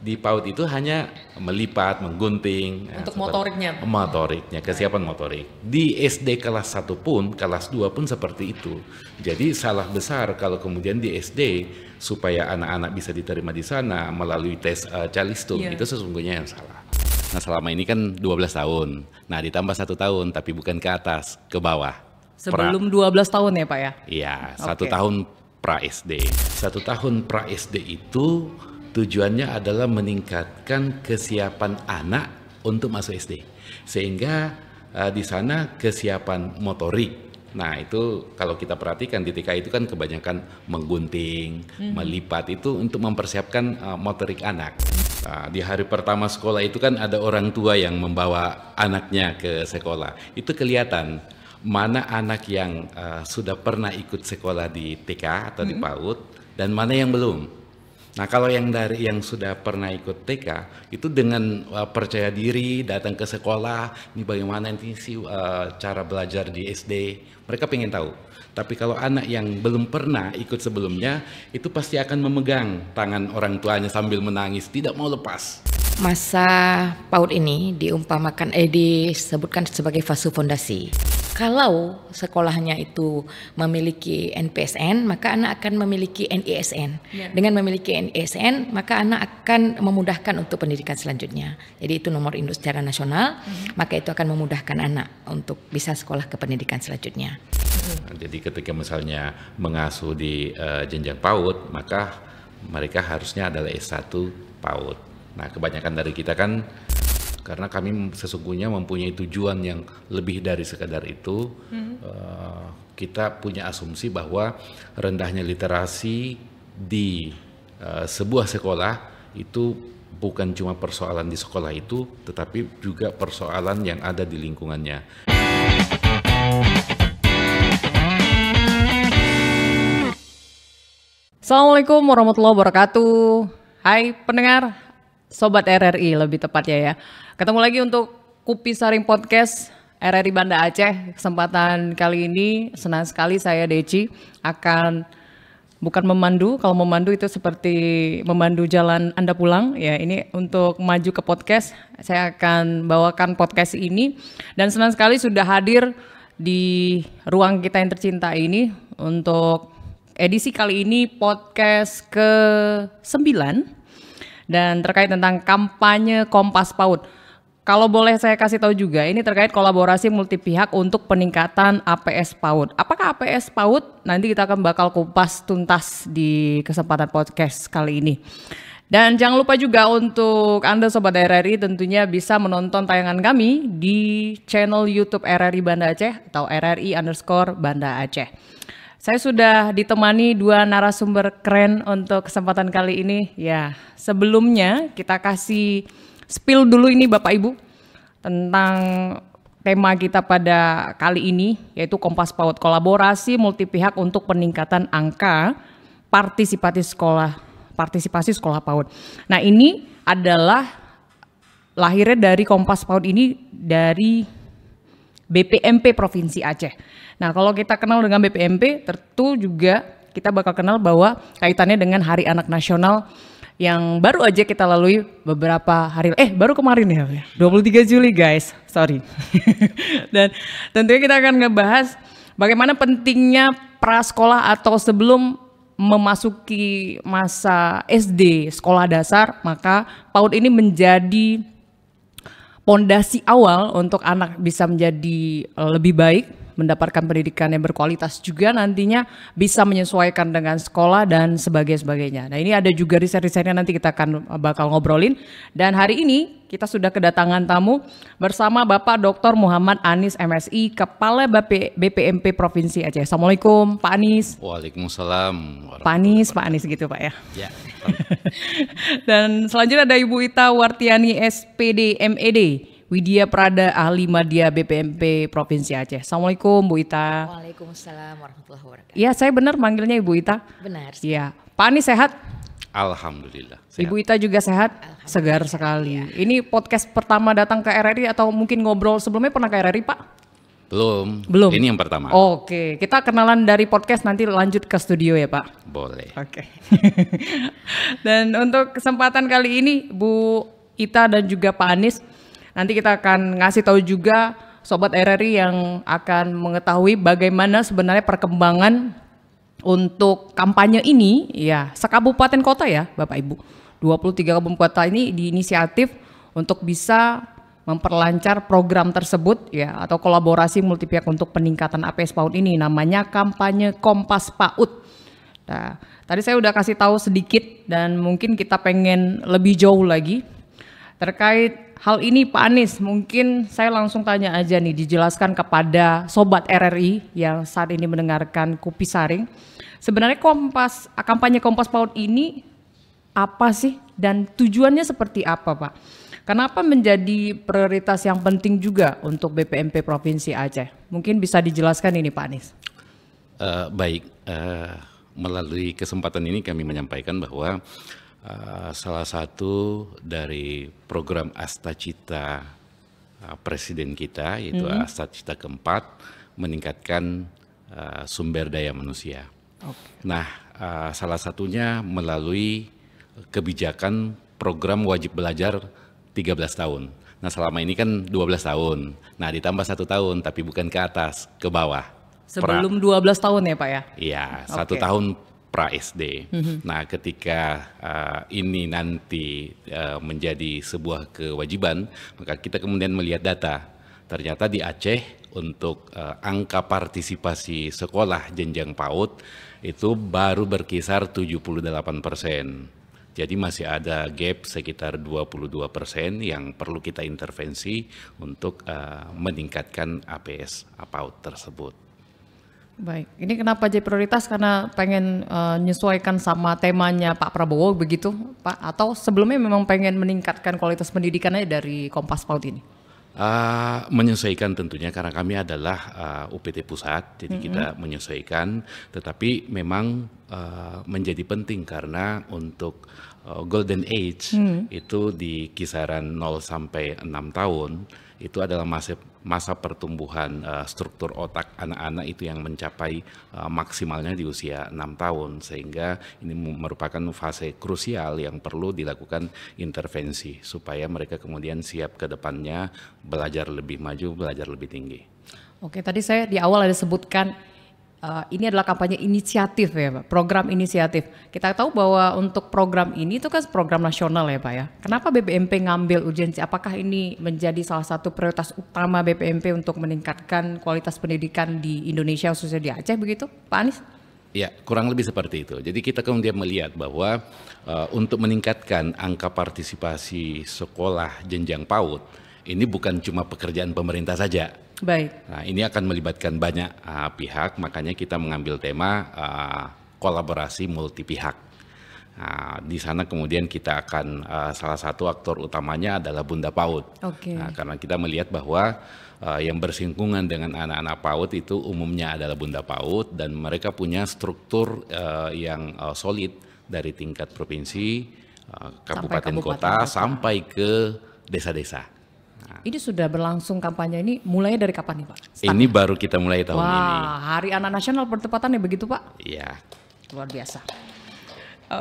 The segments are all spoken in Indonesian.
Di PAUD itu hanya melipat, menggunting. Untuk motoriknya. Motoriknya, kesiapan motorik. Di SD kelas 1 pun, kelas 2 pun seperti itu. Jadi salah besar kalau kemudian di SD supaya anak-anak bisa diterima di sana melalui tes Calistung, itu sesungguhnya yang salah. Nah selama ini kan 12 tahun, nah ditambah 1 tahun tapi bukan ke atas, ke bawah. Sebelum 12 tahun ya Pak ya? Iya, 1 tahun pra SD. 1 tahun pra SD itu tujuannya adalah meningkatkan kesiapan anak untuk masuk SD. Sehingga di sana kesiapan motorik. Nah itu kalau kita perhatikan di TK itu kan kebanyakan menggunting, melipat itu untuk mempersiapkan motorik anak. Nah, di hari pertama sekolah itu kan ada orang tua yang membawa anaknya ke sekolah. Itu kelihatan mana anak yang sudah pernah ikut sekolah di TK atau di PAUD dan mana yang belum. Nah kalau yang sudah pernah ikut TK itu dengan percaya diri datang ke sekolah, ini bagaimana nanti sih cara belajar di SD, mereka pengen tahu. Tapi kalau anak yang belum pernah ikut sebelumnya, itu pasti akan memegang tangan orang tuanya sambil menangis, tidak mau lepas. Masa PAUD ini disebutkan sebagai fase fondasi. Kalau sekolahnya itu memiliki NPSN, maka anak akan memiliki NISN. Dengan memiliki NISN, maka anak akan memudahkan untuk pendidikan selanjutnya. Jadi itu nomor induk secara nasional, maka itu akan memudahkan anak untuk bisa sekolah ke pendidikan selanjutnya. Jadi ketika misalnya mengasuh di jenjang PAUD, maka mereka harusnya adalah S1 PAUD. Nah kebanyakan dari kita kan karena kami sesungguhnya mempunyai tujuan yang lebih dari sekadar itu, kita punya asumsi bahwa rendahnya literasi di sebuah sekolah itu bukan cuma persoalan di sekolah itu, tetapi juga persoalan yang ada di lingkungannya. Assalamualaikum warahmatullahi wabarakatuh. Hai pendengar, Sobat RRI lebih tepatnya ya. Ketemu lagi untuk Kupi Saring Podcast RRI Banda Aceh. Kesempatan kali ini senang sekali saya Deci akan bukan memandu. Kalau memandu itu seperti memandu jalan Anda pulang. Ya ini untuk maju ke podcast. Saya akan bawakan podcast ini. Dan senang sekali sudah hadir di ruang kita yang tercinta ini untuk edisi kali ini podcast ke-9 dan terkait tentang kampanye Kompas PAUD. Kalau boleh saya kasih tahu juga, ini terkait kolaborasi multi pihak untuk peningkatan APS PAUD. Apakah APS PAUD? Nanti kita akan bakal kupas tuntas di kesempatan podcast kali ini. Dan jangan lupa juga untuk Anda Sobat RRI tentunya bisa menonton tayangan kami di channel YouTube RRI Banda Aceh atau RRI_Banda Aceh. Saya sudah ditemani 2 narasumber keren untuk kesempatan kali ini. Ya, sebelumnya kita kasih spill dulu ini Bapak Ibu tentang tema kita pada kali ini, yaitu Kompas PAUD, kolaborasi multi pihak untuk peningkatan angka partisipasi sekolah PAUD. Nah ini adalah lahirnya dari Kompas PAUD ini dari BPMP Provinsi Aceh. Nah kalau kita kenal dengan BPMP, tentu juga kita bakal kenal bahwa kaitannya dengan Hari Anak Nasional yang baru aja kita lalui beberapa hari, baru kemarin ya, 23 Juli guys, sorry. Dan tentunya kita akan ngebahas bagaimana pentingnya prasekolah atau sebelum memasuki masa SD, sekolah dasar, maka PAUD ini menjadi pondasi awal untuk anak bisa menjadi lebih baik, mendapatkan pendidikan yang berkualitas juga nantinya bisa menyesuaikan dengan sekolah dan sebagainya. Nah ini ada juga riset-risetnya nanti kita akan bakal ngobrolin. Dan hari ini kita sudah kedatangan tamu bersama Bapak Dr. Muhammad Anis MSI, Kepala BPMP Provinsi Aceh. Assalamualaikum Pak Anis. Waalaikumsalam. Pak Anis gitu Pak ya. Ya. Dan selanjutnya ada Ibu Ita Wartiani SPD MED. Widya Prada, ahli Madya BPMP Provinsi Aceh. Assalamualaikum Bu Ita. Waalaikumsalam warahmatullahi wabarakatuh. Iya, saya benar manggilnya Ibu Ita? Benar. Iya. Pak Anis sehat? Alhamdulillah. Sehat. Ibu Ita juga sehat? Segar sekali. Ya. Ini podcast pertama datang ke RRI atau mungkin ngobrol sebelumnya pernah ke RRI Pak? Belum. Ini yang pertama. Oke, kita kenalan dari podcast, nanti lanjut ke studio ya Pak. Boleh. Oke. Dan untuk kesempatan kali ini Bu Ita dan juga Pak Anies, nanti kita akan ngasih tahu juga Sobat RRI yang akan mengetahui bagaimana sebenarnya perkembangan untuk kampanye ini, ya sekabupaten kota ya Bapak Ibu. 23 kabupaten kota ini diinisiatif untuk bisa memperlancar program tersebut ya, atau kolaborasi multi pihak untuk peningkatan APS PAUD ini, namanya kampanye Kompas PAUD. Nah, tadi saya udah kasih tahu sedikit dan mungkin kita pengen lebih jauh lagi terkait hal ini Pak Anies. Mungkin saya langsung tanya aja nih, dijelaskan kepada Sobat RRI yang saat ini mendengarkan Kupi Saring. Sebenarnya kampanye Kompas PAUD ini apa sih dan tujuannya seperti apa Pak? Kenapa menjadi prioritas yang penting juga untuk BPMP Provinsi Aceh? Mungkin bisa dijelaskan ini Pak Anies. Baik, melalui kesempatan ini kami menyampaikan bahwa salah satu dari program Astacita Presiden kita, yaitu Astacita keempat, meningkatkan sumber daya manusia. Okay. Nah, salah satunya melalui kebijakan program wajib belajar 13 tahun. Nah selama ini kan 12 tahun. Nah ditambah 1 tahun tapi bukan ke atas, ke bawah. Sebelum 12 tahun ya Pak ya? Iya, 1 tahun pra SD. Nah ketika ini nanti menjadi sebuah kewajiban, maka kita kemudian melihat data. Ternyata di Aceh untuk angka partisipasi sekolah jenjang PAUD itu baru berkisar 78%. Jadi masih ada gap sekitar 22% yang perlu kita intervensi untuk meningkatkan APS PAUD tersebut. Baik, ini kenapa jadi prioritas? Karena pengen menyesuaikan sama temanya Pak Prabowo begitu Pak? Atau sebelumnya memang pengen meningkatkan kualitas pendidikannya dari Kompas PAUD ini? Menyesuaikan tentunya karena kami adalah UPT pusat, jadi kita menyesuaikan, tetapi memang menjadi penting karena untuk golden age itu di kisaran 0 sampai 6 tahun itu adalah masa pertumbuhan struktur otak anak-anak itu yang mencapai maksimalnya di usia 6 tahun, sehingga ini merupakan fase krusial yang perlu dilakukan intervensi supaya mereka kemudian siap ke depannya belajar lebih maju, belajar lebih tinggi. Oke, tadi saya di awal ada sebutkan ini adalah kampanye inisiatif ya Pak, program inisiatif. Kita tahu bahwa untuk program ini itu kan program nasional ya Pak ya. Kenapa BPMP ngambil urgensi? Apakah ini menjadi salah satu prioritas utama BPMP untuk meningkatkan kualitas pendidikan di Indonesia khususnya di Aceh begitu Pak Anies? Ya, kurang lebih seperti itu. Jadi kita kemudian melihat bahwa untuk meningkatkan angka partisipasi sekolah jenjang PAUD, ini bukan cuma pekerjaan pemerintah saja. Baik. Nah, ini akan melibatkan banyak pihak, makanya kita mengambil tema kolaborasi multi pihak. Di sana kemudian kita akan salah satu aktor utamanya adalah Bunda PAUD. Okay. Karena kita melihat bahwa yang bersinggungan dengan anak-anak PAUD itu umumnya adalah Bunda PAUD dan mereka punya struktur yang solid dari tingkat provinsi, kabupaten kota sampai ke desa-desa. Ini sudah berlangsung kampanye ini mulai dari kapan nih Pak? Ini baru kita mulai tahun ini. Wah, Hari Anak Nasional bertepatan ya begitu Pak? Iya. Luar biasa.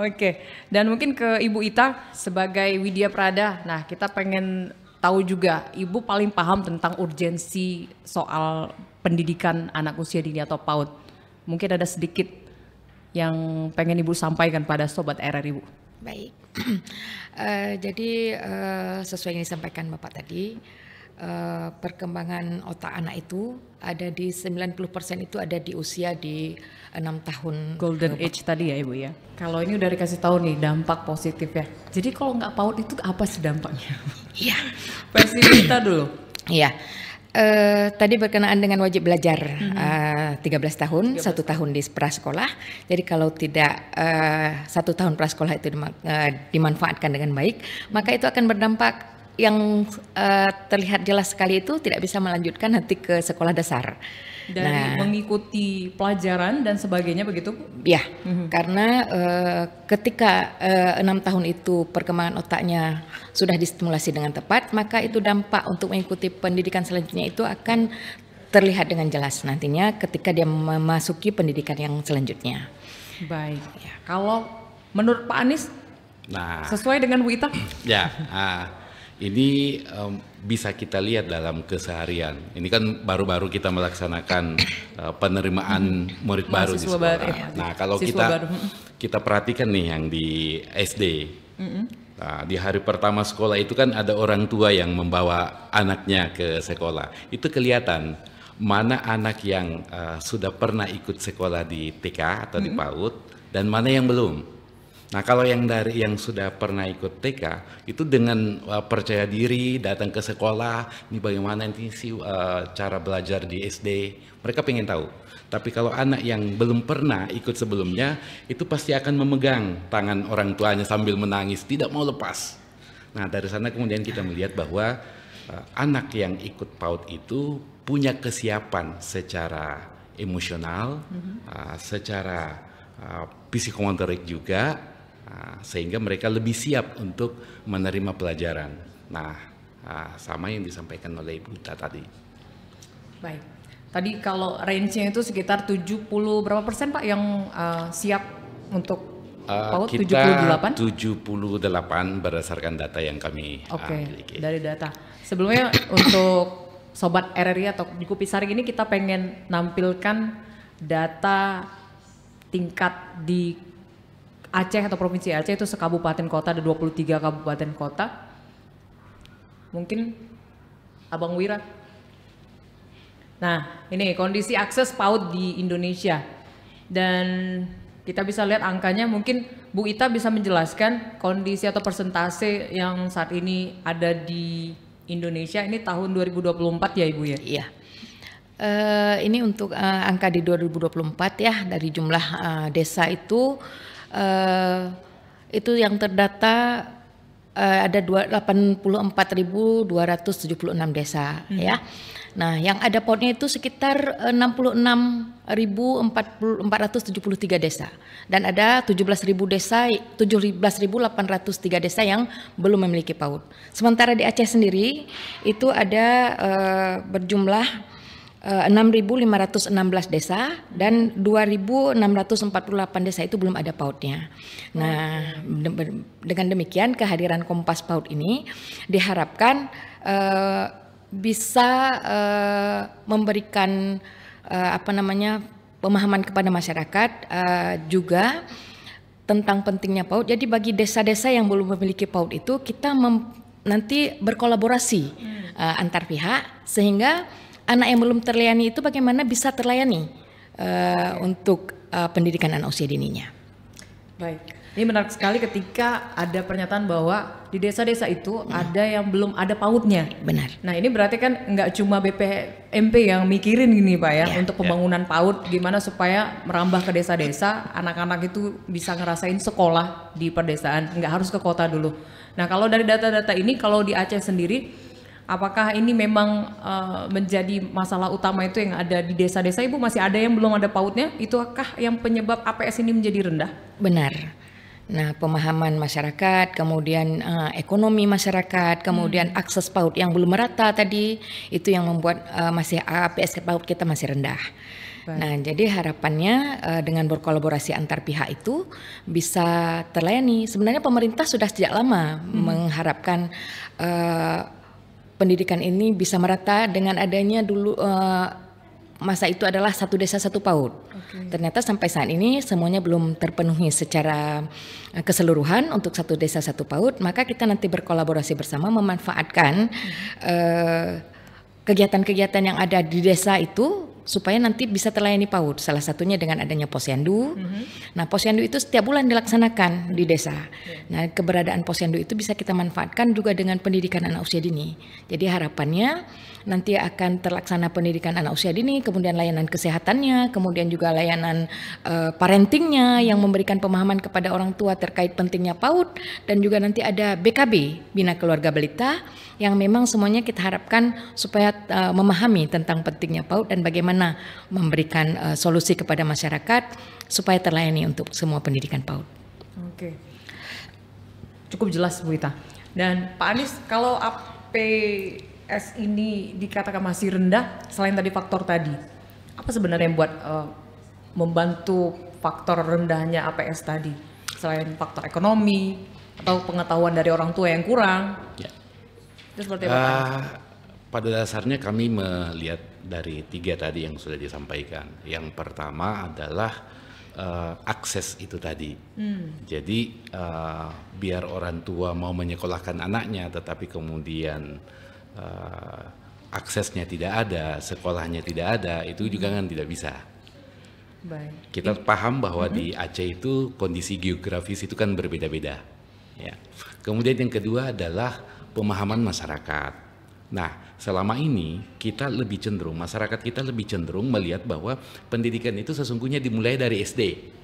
Oke, dan mungkin ke Ibu Ita sebagai Widya Prada. Nah, kita pengen tahu juga, Ibu paling paham tentang urgensi soal pendidikan anak usia dini atau PAUD. Mungkin ada sedikit yang pengen Ibu sampaikan pada Sobat RRI Ibu. Baik, jadi sesuai yang disampaikan Bapak tadi, perkembangan otak anak itu ada di 90% itu ada di usia di 6 tahun. Golden age tadi ya Ibu ya. Kalau ini udah dikasih tahu nih dampak positif ya. Jadi kalau nggak PAUD itu apa sih dampaknya? Iya. Versi kita dulu. Iya. Tadi berkenaan dengan wajib belajar 13 tahun, 1 tahun di prasekolah. Jadi kalau tidak 1 tahun prasekolah itu dimanfaatkan dengan baik, maka itu akan berdampak yang terlihat jelas sekali itu tidak bisa melanjutkan nanti ke sekolah dasar. Dari mengikuti pelajaran dan sebagainya begitu? Ya, karena ketika 6 tahun itu perkembangan otaknya sudah distimulasi dengan tepat, maka itu dampak untuk mengikuti pendidikan selanjutnya itu akan terlihat dengan jelas nantinya ketika dia memasuki pendidikan yang selanjutnya. Baik. Kalau menurut Pak Anies, Nah, sesuai dengan Bu Ita? ya, ini bisa kita lihat dalam keseharian. Ini kan baru-baru kita melaksanakan penerimaan murid baru di Mahasiswa sekolah. baru, ya. Nah, kalau Siswa baru. kita perhatikan nih yang di SD. Nah, di hari pertama sekolah itu kan ada orang tua yang membawa anaknya ke sekolah. Itu kelihatan mana anak yang sudah pernah ikut sekolah di TK atau di PAUD dan mana yang belum. Nah, kalau yang sudah pernah ikut TK itu dengan percaya diri datang ke sekolah, ini bagaimana nanti sih cara belajar di SD, mereka pengen tahu. Tapi kalau anak yang belum pernah ikut sebelumnya, itu pasti akan memegang tangan orang tuanya sambil menangis, tidak mau lepas. Nah, dari sana kemudian kita melihat bahwa anak yang ikut PAUD itu punya kesiapan secara emosional, secara psikomotorik juga, sehingga mereka lebih siap untuk menerima pelajaran. Nah, sama yang disampaikan oleh Ibu Ita tadi. Baik. Tadi kalau range-nya itu sekitar 70 berapa persen Pak yang siap untuk PAUD? Kita 78 berdasarkan data yang kami miliki. Dari data. Sebelumnya untuk Sobat RRI atau di Kupi Saring ini kita pengen nampilkan data tingkat di Aceh atau Provinsi Aceh itu sekabupaten kota, ada 23 kabupaten kota. Mungkin Abang Wira. Nah, ini kondisi akses PAUD di Indonesia. Dan kita bisa lihat angkanya, mungkin Bu Ita bisa menjelaskan kondisi atau persentase yang saat ini ada di Indonesia ini tahun 2024 ya Ibu ya? Iya. Ini untuk angka di 2024 ya, dari jumlah desa itu yang terdata ada 84.276 desa ya. Nah, yang ada PAUD-nya itu sekitar 66.473 desa dan ada 17.803 desa yang belum memiliki PAUD. Sementara di Aceh sendiri itu ada berjumlah 6.516 desa dan 2.648 desa itu belum ada PAUD-nya. Nah, dengan demikian kehadiran Kompas PAUD ini diharapkan bisa memberikan pemahaman kepada masyarakat juga tentang pentingnya PAUD. Jadi bagi desa-desa yang belum memiliki PAUD itu kita nanti berkolaborasi antar pihak sehingga anak yang belum terlayani itu bagaimana bisa terlayani untuk pendidikan anak usia dininya. Baik, ini menarik sekali ketika ada pernyataan bahwa di desa-desa itu ada yang belum ada PAUD-nya. Benar. Nah ini berarti kan nggak cuma BPMP yang mikirin gini Pak ya, untuk pembangunan PAUD, gimana supaya merambah ke desa-desa, anak-anak itu bisa ngerasain sekolah di perdesaan, nggak harus ke kota dulu. Nah kalau dari data-data ini, kalau di Aceh sendiri, apakah ini memang menjadi masalah utama itu yang ada di desa-desa Ibu? Masih ada yang belum ada PAUD-nya? Itukah yang penyebab APS ini menjadi rendah? Benar. Nah, pemahaman masyarakat, kemudian ekonomi masyarakat, kemudian akses PAUD yang belum merata tadi, itu yang membuat masih APS PAUD kita masih rendah. Baik. Nah, jadi harapannya dengan berkolaborasi antar pihak itu bisa terlayani. Sebenarnya pemerintah sudah sejak lama mengharapkan pendidikan ini bisa merata dengan adanya dulu masa itu adalah satu desa satu PAUD. Ternyata sampai saat ini semuanya belum terpenuhi secara keseluruhan untuk satu desa satu PAUD. Maka kita nanti berkolaborasi bersama memanfaatkan kegiatan-kegiatan yang ada di desa itu supaya nanti bisa terlayani PAUD. Salah satunya dengan adanya posyandu. Nah, posyandu itu setiap bulan dilaksanakan di desa. Nah, keberadaan posyandu itu bisa kita manfaatkan juga dengan pendidikan anak usia dini. Jadi harapannya nanti akan terlaksana pendidikan anak usia dini, kemudian layanan kesehatannya, kemudian juga layanan parentingnya yang memberikan pemahaman kepada orang tua terkait pentingnya PAUD, dan juga nanti ada BKB, Bina Keluarga Balita, yang memang semuanya kita harapkan supaya memahami tentang pentingnya PAUD dan bagaimana memberikan solusi kepada masyarakat supaya terlayani untuk semua pendidikan PAUD. Oke, cukup jelas Bu Ita. Dan Pak Anies, kalau APS APS ini dikatakan masih rendah selain tadi faktor tadi? Apa sebenarnya yang buat membantu faktor rendahnya APS tadi? Selain faktor ekonomi atau pengetahuan dari orang tua yang kurang? Ya. Itu seperti apa? Pada dasarnya kami melihat dari 3 tadi yang sudah disampaikan. Yang pertama adalah akses itu tadi. Jadi biar orang tua mau menyekolahkan anaknya, tetapi kemudian aksesnya tidak ada, sekolahnya tidak ada, itu juga kan tidak bisa. Baik. Kita paham bahwa di Aceh itu kondisi geografis itu kan berbeda-beda. Ya. Kemudian yang kedua adalah pemahaman masyarakat. Nah, selama ini masyarakat kita lebih cenderung melihat bahwa pendidikan itu sesungguhnya dimulai dari SD.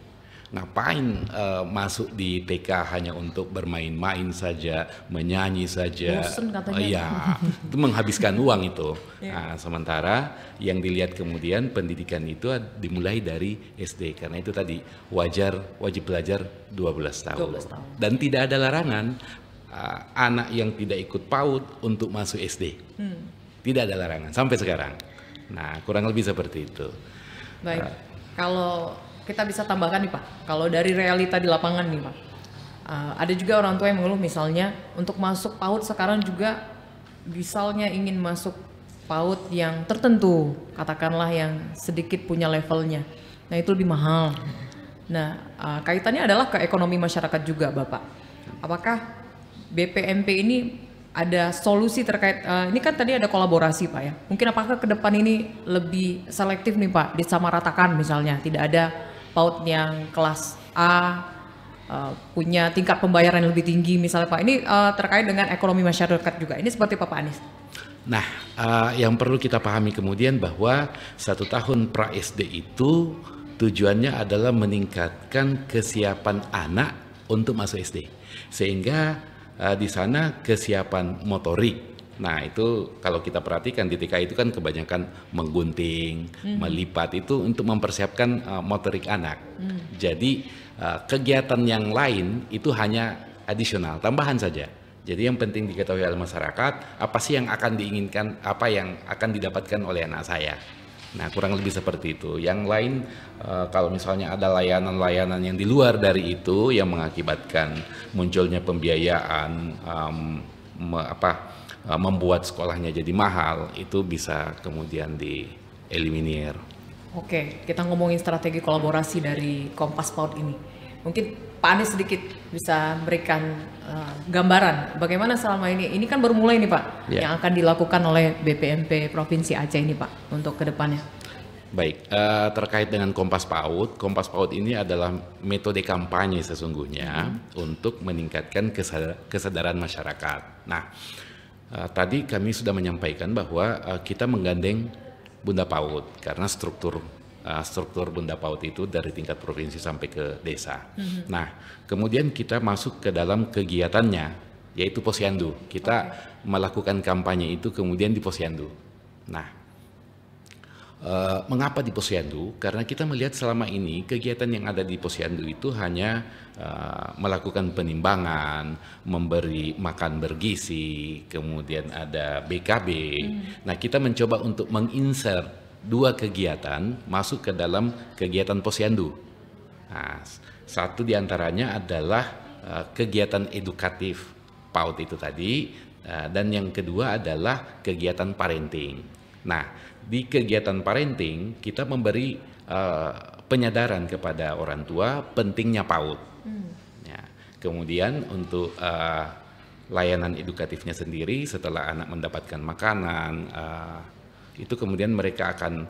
Ngapain masuk di TK hanya untuk bermain-main saja, menyanyi saja? Bosen katanya. Iya, itu menghabiskan uang itu. Nah, sementara yang dilihat kemudian pendidikan itu dimulai dari SD, karena itu tadi wajib belajar 12 tahun. 12 tahun. Dan tidak ada larangan anak yang tidak ikut PAUD untuk masuk SD. Tidak ada larangan sampai sekarang. Nah, kurang lebih seperti itu. Baik. Kalau kita bisa tambahkan nih Pak, kalau dari realita di lapangan nih Pak, ada juga orang tua yang mengeluh misalnya untuk masuk PAUD sekarang juga misalnya ingin masuk PAUD yang tertentu, katakanlah yang sedikit punya levelnya. Nah, itu lebih mahal. Nah, kaitannya adalah ke ekonomi masyarakat juga Bapak. Apakah BPMP ini ada solusi terkait, ini kan tadi ada kolaborasi Pak ya, mungkin apakah ke depan ini lebih selektif nih Pak, disamaratakan misalnya, tidak ada PAUD yang kelas A punya tingkat pembayaran yang lebih tinggi misalnya Pak, ini terkait dengan ekonomi masyarakat juga, ini seperti apa Pak Anies? Nah, yang perlu kita pahami kemudian bahwa 1 tahun pra-SD itu tujuannya adalah meningkatkan kesiapan anak untuk masuk SD, sehingga di sana kesiapan motorik. Nah, itu kalau kita perhatikan di TK itu kan kebanyakan menggunting, melipat, itu untuk mempersiapkan motorik anak. Jadi kegiatan yang lain itu hanya adisional, tambahan saja. Jadi yang penting diketahui oleh masyarakat, apa sih yang akan diinginkan, apa yang akan didapatkan oleh anak saya. Nah, kurang lebih seperti itu. Yang lain, kalau misalnya ada layanan-layanan yang di luar dari itu yang mengakibatkan munculnya pembiayaan, membuat sekolahnya jadi mahal, itu bisa kemudian dieliminir. Oke, kita ngomongin strategi kolaborasi dari Kompas PAUD ini. Mungkin Pak Anies sedikit bisa berikan gambaran bagaimana selama ini kan baru mulai nih Pak, yang akan dilakukan oleh BPMP Provinsi Aceh ini Pak untuk kedepannya. Baik, terkait dengan Kompas PAUD ini adalah metode kampanye sesungguhnya untuk meningkatkan kesadaran masyarakat. Nah, tadi kami sudah menyampaikan bahwa kita menggandeng Bunda PAUD karena struktur Bunda PAUD itu dari tingkat provinsi sampai ke desa. Nah, kemudian kita masuk ke dalam kegiatannya, yaitu Posyandu. Kita melakukan kampanye itu kemudian di Posyandu. Nah, mengapa di Posyandu? Karena kita melihat selama ini kegiatan yang ada di Posyandu itu hanya melakukan penimbangan, memberi makan bergizi, kemudian ada BKB. Nah, kita mencoba untuk menginsert 2 kegiatan masuk ke dalam kegiatan Posyandu. Nah, satu diantaranya adalah kegiatan edukatif PAUD itu tadi, dan yang kedua adalah kegiatan parenting. Nah, di kegiatan parenting kita memberi penyadaran kepada orang tua pentingnya PAUD. Ya, kemudian untuk layanan edukatifnya sendiri, setelah anak mendapatkan makanan, itu kemudian mereka akan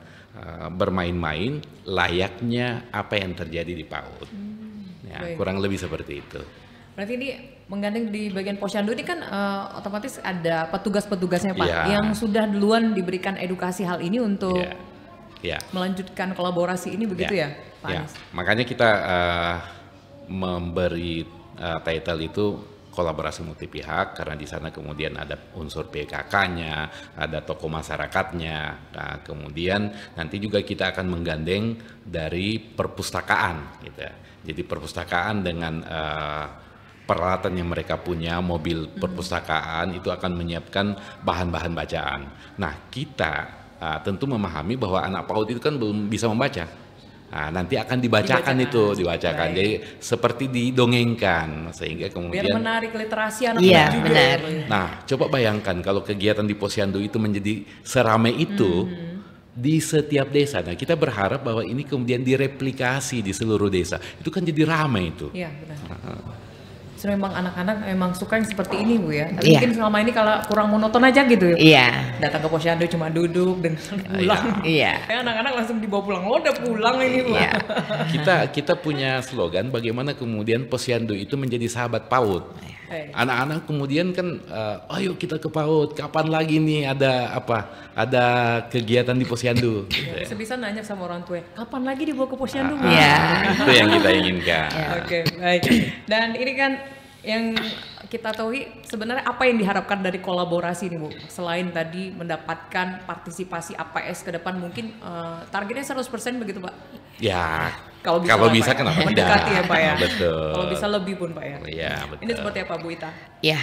bermain-main layaknya apa yang terjadi di PAUD. Ya, kurang lebih seperti itu. Berarti ini menggandeng di bagian Posyandu ini kan otomatis ada petugas-petugasnya Pak yang sudah duluan diberikan edukasi hal ini untuk melanjutkan kolaborasi ini begitu ya Pak Anies? Makanya kita memberi title itu kolaborasi multi-pihak, karena di sana kemudian ada unsur PKK-nya, ada tokoh masyarakatnya. Nah, kemudian nanti juga kita akan menggandeng dari perpustakaan, gitu ya. Jadi perpustakaan dengan peralatan yang mereka punya, mobil perpustakaan itu akan menyiapkan bahan-bahan bacaan. Nah, kita tentu memahami bahwa anak PAUD itu kan belum bisa membaca. Nah, nanti akan dibacakan. Baik. Jadi seperti didongengkan sehingga kemudian Biar menarik literasi anak Iya, juga. benar. Nah, coba bayangkan kalau kegiatan di Posyandu itu menjadi seramai itu di setiap desa. Nah, kita berharap bahwa ini kemudian direplikasi di seluruh desa. Itu kan jadi ramai itu. Iya, benar. So, memang anak-anak memang suka yang seperti ini Bu ya. Tapi Iya. mungkin selama ini kalau kurang monoton aja gitu. Iya. Datang ke Posyandu cuma duduk dan pulang. Iya. Anak-anak langsung dibawa pulang. Lo udah pulang ini Bu. Iya. Kita punya slogan bagaimana kemudian Posyandu itu menjadi sahabat PAUD. Baik. Anak-anak kemudian kan, ayo kita ke PAUD. Kapan lagi nih ada kegiatan di Posyandu? Gitu ya. Bisa-bisa nanya sama orang tua, kapan lagi dibawa ke Posyandu Bu? Iya. Itu yang kita inginkan. Oke, baik. Dan ini kan yang kita tahu sebenarnya apa yang diharapkan dari kolaborasi nih Bu? Selain tadi mendapatkan partisipasi APS ke depan mungkin targetnya 100% begitu Pak? Ya, Kalau kalau lah, bisa Pak, ya. kenapa tidak? Mendekati ya Pak ya? Betul. Kalau bisa lebih pun Pak ya? Iya, betul. Ini seperti apa Bu Ita? Ya,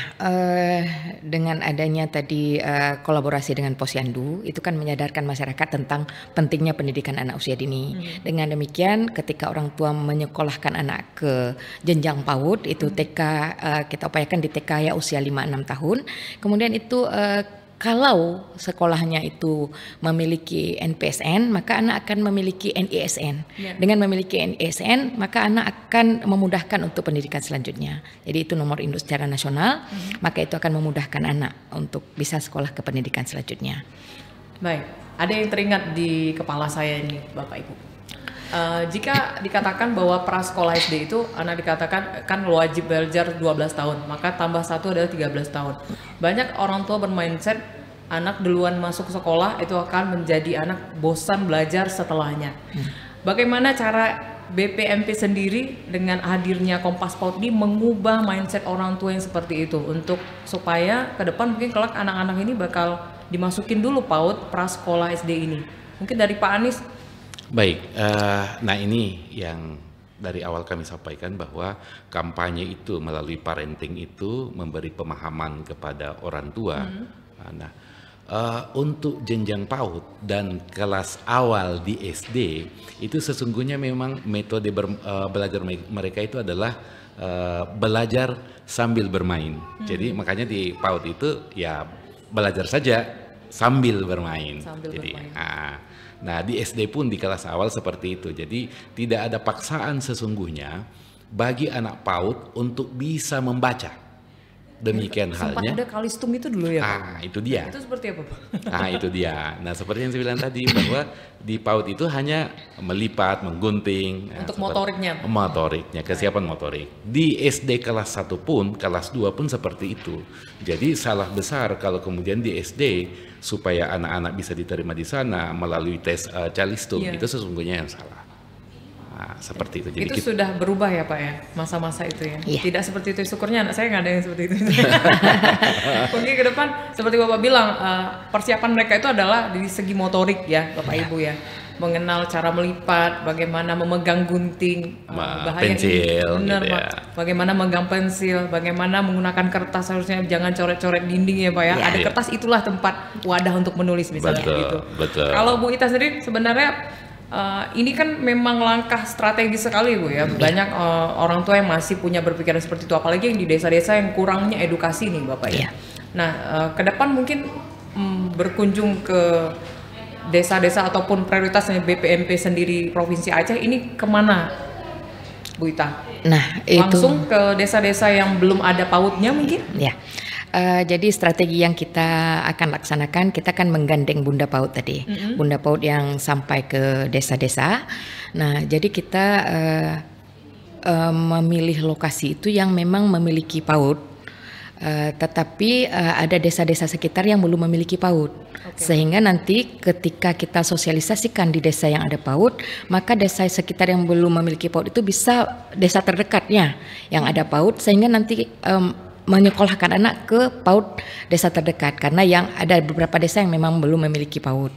dengan adanya tadi kolaborasi dengan Posyandu itu kan menyadarkan masyarakat tentang pentingnya pendidikan anak usia dini. Dengan demikian, ketika orang tua menyekolahkan anak ke jenjang PAUD itu TK, kita upayakan di TK ya usia 5-6 tahun. Kemudian itu kalau sekolahnya itu memiliki NPSN, maka anak akan memiliki NISN. Ya. Dengan memiliki NISN, maka anak akan memudahkan untuk pendidikan selanjutnya. Jadi itu nomor induk secara nasional, maka itu akan memudahkan anak untuk bisa sekolah ke pendidikan selanjutnya. Baik, ada yang teringat di kepala saya ini Bapak Ibu. Jika dikatakan bahwa prasekolah SD itu anak dikatakan kan wajib belajar 12 tahun, maka tambah 1 adalah 13 tahun. Banyak orang tua bermindset anak duluan masuk sekolah itu akan menjadi anak bosan belajar setelahnya. Bagaimana cara BPMP sendiri dengan hadirnya Kompas PAUD ini mengubah mindset orang tua yang seperti itu untuk supaya ke depan mungkin kelak anak-anak ini bakal dimasukin dulu PAUD prasekolah SD ini. Mungkin dari Pak Anies. Baik, nah ini yang dari awal kami sampaikan bahwa kampanye itu melalui parenting itu memberi pemahaman kepada orang tua. Nah, untuk jenjang PAUD dan kelas awal di SD itu sesungguhnya memang metode belajar mereka itu adalah belajar sambil bermain. Jadi makanya di PAUD itu ya belajar saja sambil bermain. Nah, di SD pun di kelas awal seperti itu. Jadi tidak ada paksaan sesungguhnya bagi anak PAUD untuk bisa membaca. Demikian Sempat halnya. ada kalistung itu dulu ya Pak? Itu dia. Itu seperti apa Pak? Itu dia. Nah, seperti yang saya bilang tadi bahwa di PAUD itu hanya melipat, menggunting. Untuk motoriknya. Motoriknya, kesiapan motorik. Di SD kelas 1 pun, kelas 2 pun seperti itu. Jadi salah besar kalau kemudian di SD supaya anak-anak bisa diterima di sana melalui tes calistung, itu sesungguhnya yang salah. Nah, seperti itu. Jadi itu sudah berubah ya Pak ya, masa-masa itu ya. Iya. Tidak seperti itu, syukurnya anak saya nggak ada yang seperti itu. Mungkin ke depan seperti Bapak bilang, persiapan mereka itu adalah dari segi motorik ya Bapak Ibu ya. Mengenal cara melipat, bagaimana memegang gunting, bahaya pensil, ini. Benar gitu Pak. ya. Bagaimana memegang pensil, bagaimana menggunakan kertas, harusnya jangan coret-coret dinding ya Pak ya. Ada kertas itulah tempat wadah untuk menulis misalnya gitu. Betul. Kalau Bu Ita sendiri sebenarnya ini kan memang langkah strategis sekali Bu ya. Banyak orang tua yang masih punya berpikiran seperti itu, apalagi yang di desa-desa yang kurangnya edukasi nih Bapak ya. Nah, ke depan mungkin berkunjung ke desa-desa ataupun prioritasnya BPMP sendiri Provinsi Aceh ini kemana Bu Ita? Nah, itu Langsung ke desa-desa yang belum ada PAUD-nya mungkin? ya. Jadi strategi yang kita akan laksanakan, kita akan menggandeng Bunda PAUD tadi, Bunda PAUD yang sampai ke desa-desa. Nah, jadi kita memilih lokasi itu yang memang memiliki PAUD, tetapi ada desa-desa sekitar yang belum memiliki PAUD. Sehingga nanti ketika kita sosialisasikan di desa yang ada PAUD, maka desa sekitar yang belum memiliki PAUD itu bisa desa terdekatnya yang ada PAUD, sehingga nanti menyekolahkan anak ke PAUD desa terdekat, karena yang ada beberapa desa yang memang belum memiliki PAUD.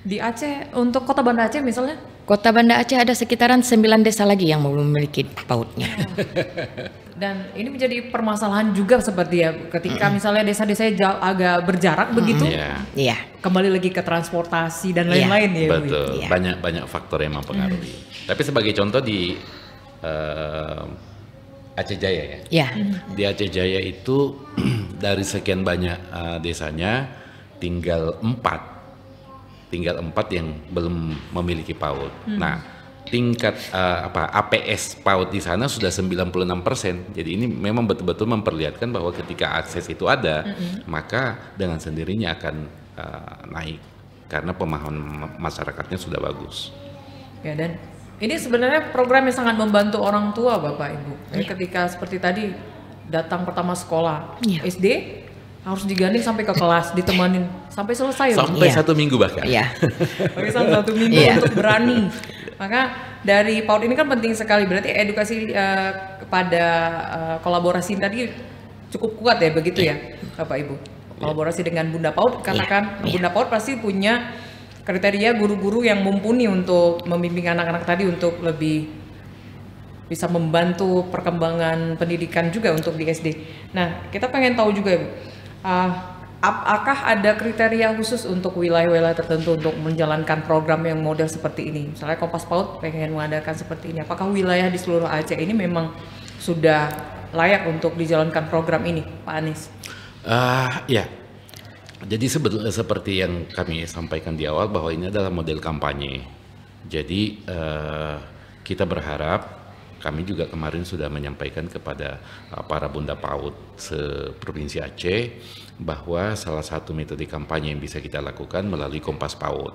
Di Aceh, untuk Kota Banda Aceh misalnya? Kota Banda Aceh ada sekitaran 9 desa lagi yang belum memiliki PAUD-nya. Dan ini menjadi permasalahan juga seperti ya ketika misalnya desa-desa agak berjarak begitu, Iya. kembali lagi ke transportasi dan lain-lain ya. Bu. Betul, banyak faktor yang mempengaruhi. Tapi sebagai contoh di Aceh Jaya ya. Iya. Di Aceh Jaya itu dari sekian banyak desanya tinggal 4 yang belum memiliki PAUD. Nah, tingkat APS PAUD di sana sudah 96%. Jadi ini memang betul-betul memperlihatkan bahwa ketika akses itu ada, maka dengan sendirinya akan naik karena pemahaman masyarakatnya sudah bagus. Ya, dan ini sebenarnya program yang sangat membantu orang tua Bapak Ibu. Ketika seperti tadi datang pertama sekolah SD harus digandeng sampai ke kelas, ditemanin sampai selesai. Sampai 1 minggu bahkan. Sampai 1 minggu untuk berani. Maka dari PAUD ini kan penting sekali. Berarti edukasi kepada kolaborasi tadi cukup kuat ya begitu ya Bapak Ibu. Kolaborasi dengan Bunda PAUD, katakan Bunda PAUD pasti punya kriteria guru-guru yang mumpuni untuk membimbing anak-anak tadi untuk lebih bisa membantu perkembangan pendidikan juga untuk di SD. Nah, kita pengen tahu juga Ibu, apakah ada kriteria khusus untuk wilayah-wilayah tertentu untuk menjalankan program yang model seperti ini? Misalnya Kompas PAUD pengen mengadakan seperti ini. Apakah wilayah di seluruh Aceh ini memang sudah layak untuk dijalankan program ini, Pak Anies? Ya. Jadi seperti yang kami sampaikan di awal bahwa ini adalah model kampanye. Jadi kita berharap, kami juga kemarin sudah menyampaikan kepada para Bunda PAUD se-Provinsi Aceh bahwa salah satu metode kampanye yang bisa kita lakukan melalui Kompas PAUD.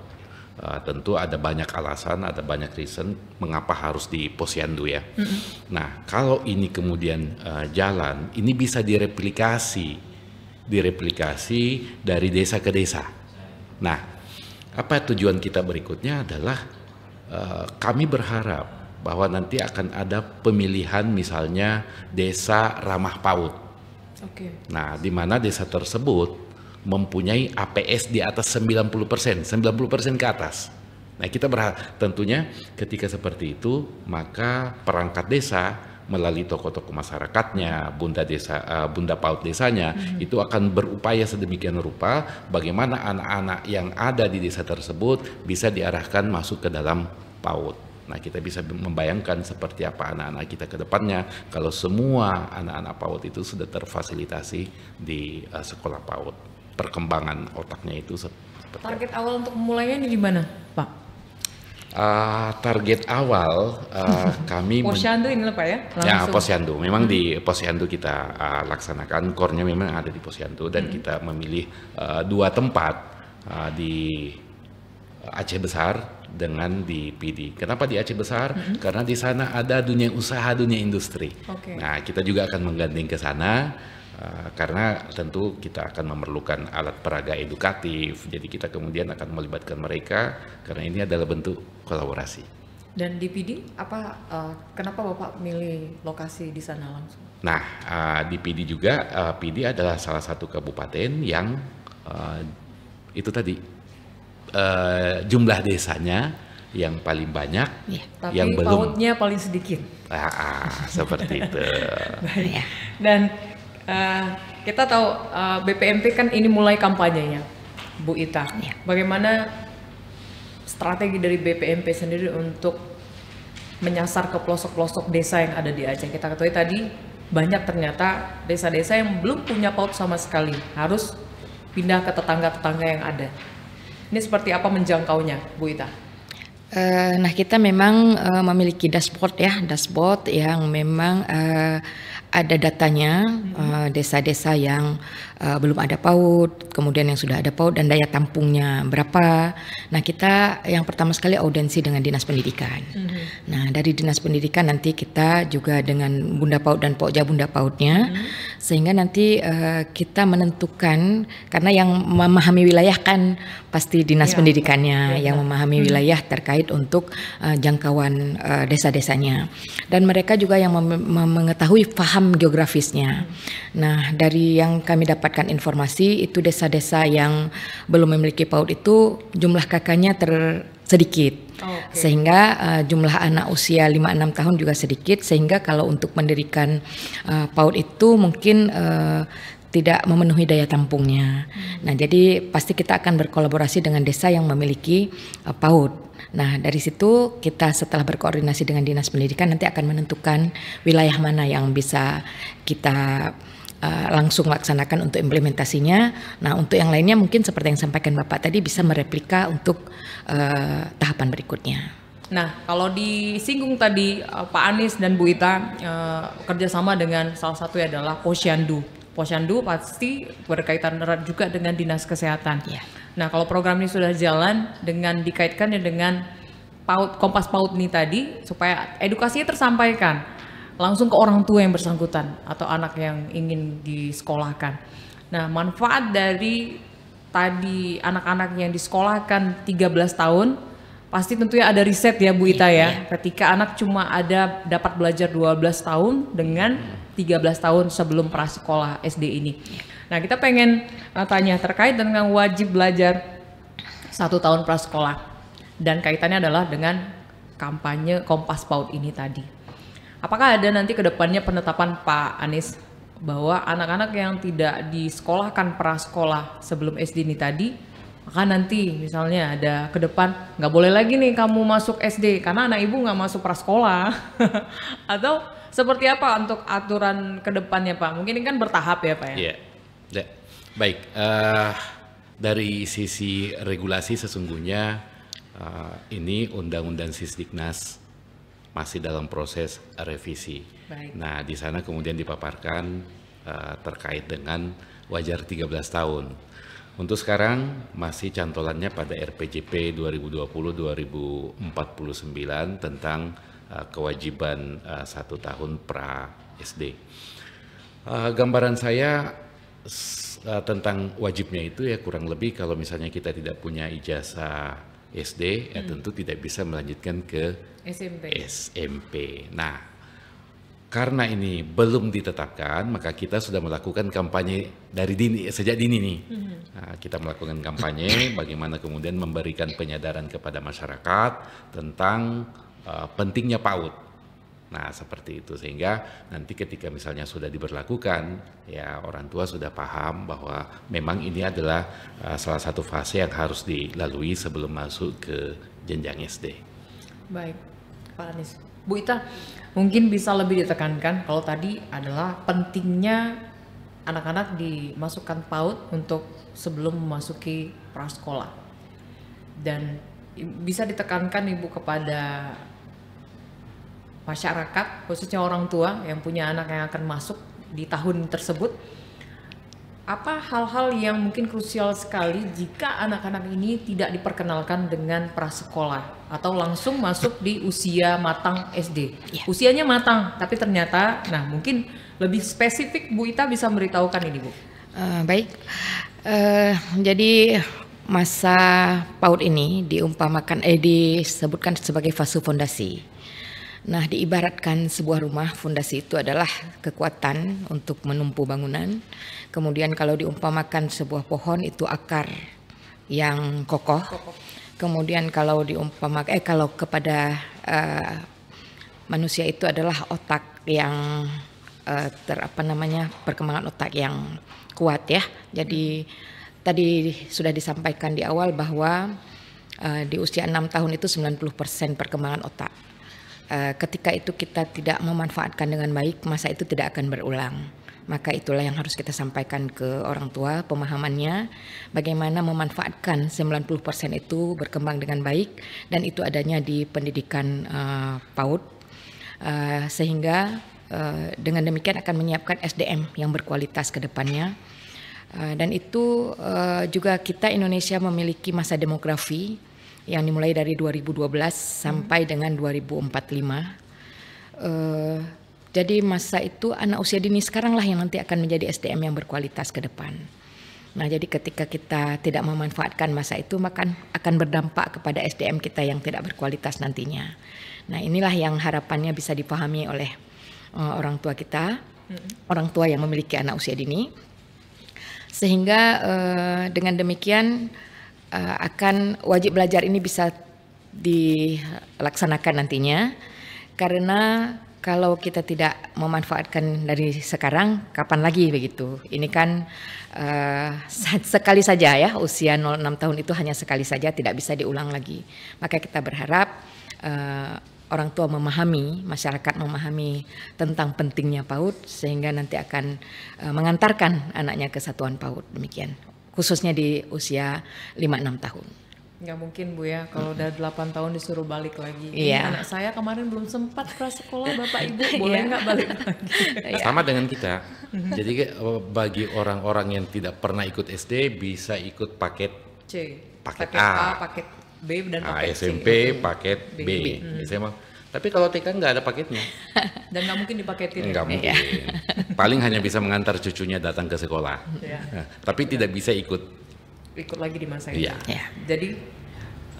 Tentu ada banyak alasan, ada banyak reason mengapa harus di Posyandu ya. Nah, kalau ini kemudian jalan, ini bisa direplikasi dari desa ke desa. Nah, apa tujuan kita berikutnya adalah kami berharap bahwa nanti akan ada pemilihan misalnya desa ramah PAUD. Nah, di mana desa tersebut mempunyai APS di atas 90% ke atas. Nah, kita berharap tentunya ketika seperti itu, maka perangkat desa melalui tokoh-tokoh masyarakatnya, Bunda PAUD desanya, itu akan berupaya sedemikian rupa bagaimana anak-anak yang ada di desa tersebut bisa diarahkan masuk ke dalam PAUD. Nah, kita bisa membayangkan seperti apa anak-anak kita ke depannya kalau semua anak-anak PAUD itu sudah terfasilitasi di sekolah PAUD. Perkembangan otaknya itu seperti target awal untuk memulainya ini di mana, Pak? Target awal kami Posyandu ini Pak ya? Ya, Posyandu. Memang di Posyandu kita laksanakan, core-nya memang ada di Posyandu dan kita memilih 2 tempat di Aceh Besar dengan di PD. Kenapa di Aceh Besar? Karena di sana ada dunia usaha, dunia industri. Nah, kita juga akan menggandeng ke sana karena tentu kita akan memerlukan alat peraga edukatif. Jadi kita kemudian akan melibatkan mereka karena ini adalah bentuk kolaborasi. Dan di PD kenapa Bapak milih lokasi di sana langsung? Nah, di PD juga PD adalah salah satu kabupaten yang itu tadi jumlah desanya yang paling banyak, tapi yang belum PAUD-nya paling sedikit. Seperti itu. Baik. Dan kita tahu BPMP kan ini mulai kampanyenya, Bu Ita. Bagaimana strategi dari BPMP sendiri untuk menyasar ke pelosok-pelosok desa yang ada di Aceh? Kita ketahui tadi banyak ternyata desa-desa yang belum punya PAUD sama sekali, harus pindah ke tetangga-tetangga yang ada. Ini seperti apa menjangkaunya, Bu Ita? Nah, kita memang memiliki dashboard yang memang ada datanya desa-desa yang belum ada PAUD, kemudian yang sudah ada PAUD dan daya tampungnya berapa. Nah, kita yang pertama sekali audiensi dengan Dinas Pendidikan. Nah, dari Dinas Pendidikan nanti kita juga dengan Bunda PAUD dan Pokja Bunda PAUD-nya, sehingga nanti kita menentukan, karena yang memahami wilayah kan pasti Dinas Pendidikannya yang memahami wilayah terkait untuk jangkauan desa-desanya, dan mereka juga yang mengetahui paham geografisnya. Nah, dari yang kami dapatkan informasi itu desa-desa yang belum memiliki PAUD itu jumlah KK-nya sedikit. Okay. Sehingga jumlah anak usia 5-6 tahun juga sedikit, sehingga kalau untuk mendirikan PAUD itu mungkin tidak memenuhi daya tampungnya. Nah, jadi pasti kita akan berkolaborasi dengan desa yang memiliki PAUD. Nah, dari situ kita setelah berkoordinasi dengan Dinas Pendidikan nanti akan menentukan wilayah mana yang bisa kita langsung laksanakan untuk implementasinya. Nah, untuk yang lainnya mungkin seperti yang sampaikan Bapak tadi bisa mereplika untuk tahapan berikutnya. Nah, kalau disinggung tadi Pak Anies dan Bu Ita kerjasama dengan salah satu adalah Posyandu. Posyandu pasti berkaitan erat juga dengan Dinas Kesehatan. Ya. Nah, kalau program ini sudah jalan dengan dikaitkan dengan PAUD, Kompas PAUD ini tadi, supaya edukasinya tersampaikan langsung ke orang tua yang bersangkutan atau anak yang ingin disekolahkan. Nah, manfaat dari tadi anak-anak yang disekolahkan 13 tahun, pasti tentunya ada riset ya Bu Ita ya. Ketika anak cuma dapat belajar 12 tahun dengan 13 tahun sebelum prasekolah SD ini. Nah, kita pengen tanya terkait dengan wajib belajar 1 tahun prasekolah. Dan kaitannya adalah dengan kampanye Kompas PAUD ini tadi. Apakah ada nanti ke depannya penetapan Pak Anies bahwa anak-anak yang tidak disekolahkan prasekolah sebelum SD ini tadi, maka nanti misalnya ada ke depan nggak boleh lagi nih kamu masuk SD karena anak ibu nggak masuk prasekolah atau seperti apa untuk aturan ke depannya Pak? Mungkin ini kan bertahap ya Pak ya? Iya, baik. Dari sisi regulasi sesungguhnya ini Undang-Undang Sisdiknas masih dalam proses revisi. Baik. Nah, di sana kemudian dipaparkan terkait dengan wajar 13 tahun. Untuk sekarang masih cantolannya pada RPJP 2020-2049 tentang kewajiban 1 tahun pra SD. Gambaran saya tentang wajibnya itu ya kurang lebih kalau misalnya kita tidak punya ijazah SD, ya tentu tidak bisa melanjutkan ke SMP. Nah, karena ini belum ditetapkan, maka kita sudah melakukan kampanye dari sejak dini nih. Nah, kita melakukan kampanye bagaimana kemudian memberikan penyadaran kepada masyarakat tentang pentingnya PAUD. Nah, seperti itu sehingga nanti ketika misalnya sudah diberlakukan, ya orang tua sudah paham bahwa memang ini adalah salah satu fase yang harus dilalui sebelum masuk ke jenjang SD. Baik, Pak Anies. Bu Ita, mungkin bisa lebih ditekankan kalau tadi adalah pentingnya anak-anak dimasukkan PAUD untuk sebelum memasuki prasekolah. Dan bisa ditekankan Ibu kepada masyarakat, khususnya orang tua yang punya anak yang akan masuk di tahun tersebut, apa hal-hal yang mungkin krusial sekali jika anak-anak ini tidak diperkenalkan dengan prasekolah atau langsung masuk di usia matang SD. Ya. Usianya matang, tapi ternyata, nah mungkin lebih spesifik Bu Ita bisa memberitahukan ini Bu. Baik, jadi masa PAUD ini disebutkan sebagai fase fondasi. Nah, diibaratkan sebuah rumah, fondasi itu adalah kekuatan untuk menumpu bangunan. Kemudian kalau diumpamakan sebuah pohon itu akar yang kokoh. Kemudian kalau kalau kepada manusia itu adalah otak yang perkembangan otak yang kuat ya. Jadi tadi sudah disampaikan di awal bahwa di usia 6 tahun itu 90% perkembangan otak. Ketika itu kita tidak memanfaatkan dengan baik, masa itu tidak akan berulang. Maka itulah yang harus kita sampaikan ke orang tua, pemahamannya bagaimana memanfaatkan 90% itu berkembang dengan baik, dan itu adanya di pendidikan PAUD, sehingga dengan demikian akan menyiapkan SDM yang berkualitas ke depannya. Dan itu juga kita Indonesia memiliki masa demografi yang dimulai dari 2012 sampai dengan 2045. Jadi masa itu anak usia dini sekarang lah yang nanti akan menjadi SDM yang berkualitas ke depan. Nah, jadi ketika kita tidak memanfaatkan masa itu, maka akan berdampak kepada SDM kita yang tidak berkualitas nantinya. Nah, inilah yang harapannya bisa dipahami oleh orang tua kita, orang tua yang memiliki anak usia dini. Sehingga dengan demikian akan wajib belajar ini bisa dilaksanakan nantinya, karena kalau kita tidak memanfaatkan dari sekarang, kapan lagi begitu? Ini kan sekali saja ya, usia 06 tahun itu hanya sekali saja, tidak bisa diulang lagi. Maka kita berharap orang tua memahami, masyarakat memahami tentang pentingnya PAUD, sehingga nanti akan mengantarkan anaknya ke satuan PAUD, demikian. Khususnya di usia 5-6 tahun. Nggak mungkin Bu ya, kalau udah 8 tahun disuruh balik lagi. Iya. Anak saya kemarin belum sempat prasekolah Bapak Ibu, boleh nggak balik lagi? Sama dengan kita. Jadi bagi orang-orang yang tidak pernah ikut SD bisa ikut paket C. Paket A, A. paket B dan paket C. SMP paket B. SMA. Tapi kalau TK nggak ada paketnya. Dan nggak mungkin dipaketin. Nggak mungkin. Paling hanya bisa mengantar cucunya datang ke sekolah. Ya. Nah, tapi tidak bisa ikut Lagi di masa itu. Iya. Ya. Jadi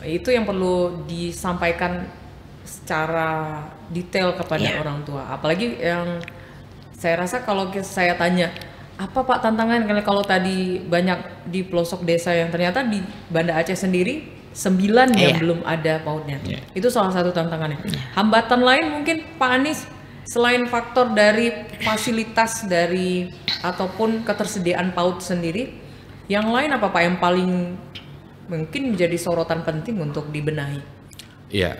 itu yang perlu disampaikan secara detail kepada orang tua. Apalagi yang saya rasa kalau saya tanya, apa Pak tantangan kalau tadi banyak di pelosok desa yang ternyata di Banda Aceh sendiri 9 yang belum ada PAUD-nya. Itu salah satu tantangannya. Hambatan lain mungkin Pak Anies, selain faktor dari fasilitas dari ataupun ketersediaan PAUD sendiri, yang lain apa Pak yang paling mungkin menjadi sorotan penting untuk dibenahi? Ya,